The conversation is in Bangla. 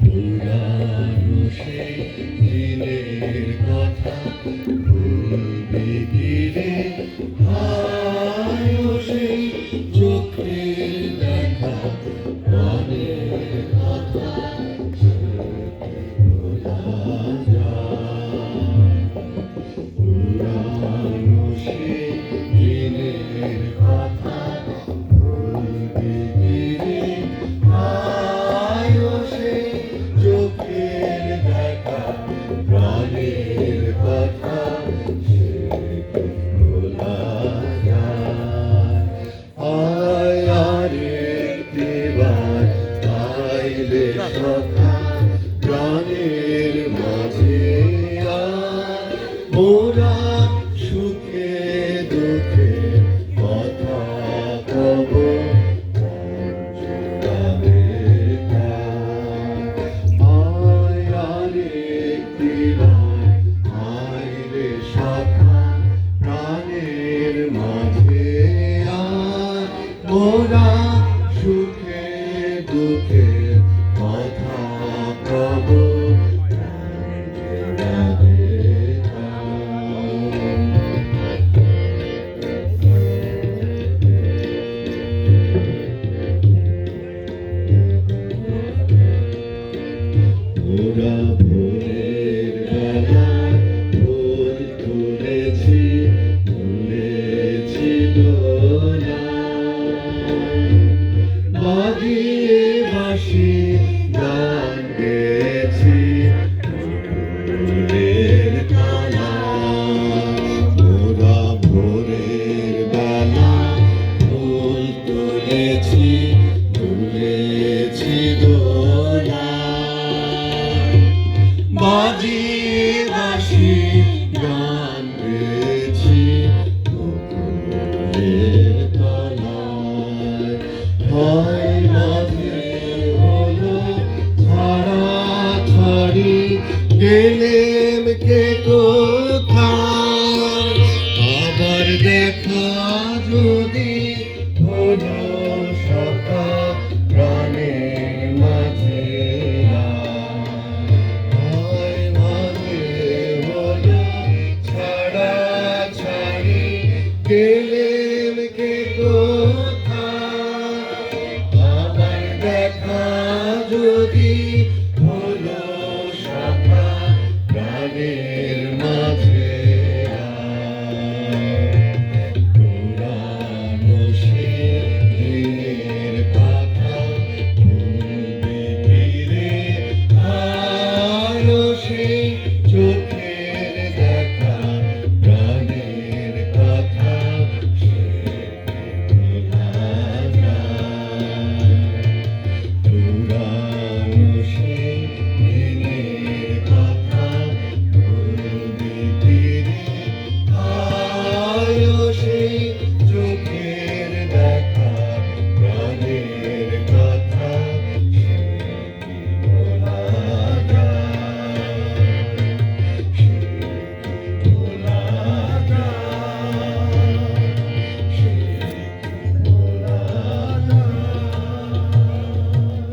পুরানো সেই দিনের কথা ভুলবি কি রে? হায় ও সেই চোখের দেখা, প্রাণের কথা সে কি ভোলা যায়? পুরানো সেই দিনের কথা ভুলবি কি রে? হায় ও সেই চোখের দেখা, প্রাণের কথা সে কি ভোলা যায়? আয় আরেকটিবার আইলে সখা, প্রাণের মাঝে আয়, মোরা সুখে দুঃখে কথা কব, জোড়াবে তাই। আয় আরেকটিবার আইলে সখা, প্রাণের মাঝে আয়, মোরা সুখে দুঃখে কথা কব, জোড়াবে তাই। মোরা ভোরের বেলায় ফুল তুলেছি, তুলেছি দোলা, বাজিয়ে বাঁশি গান গেয়েছি ফুলের তলায়। মোরা ভোরের বেলায় ফুল তুলেছি, তুলেছি দোলা, বাজিয়ে বাঁশি গান গেয়েছি ফুলের তলায়। হয় মাঝে হলো ছাড়াছাড়ি, গেলে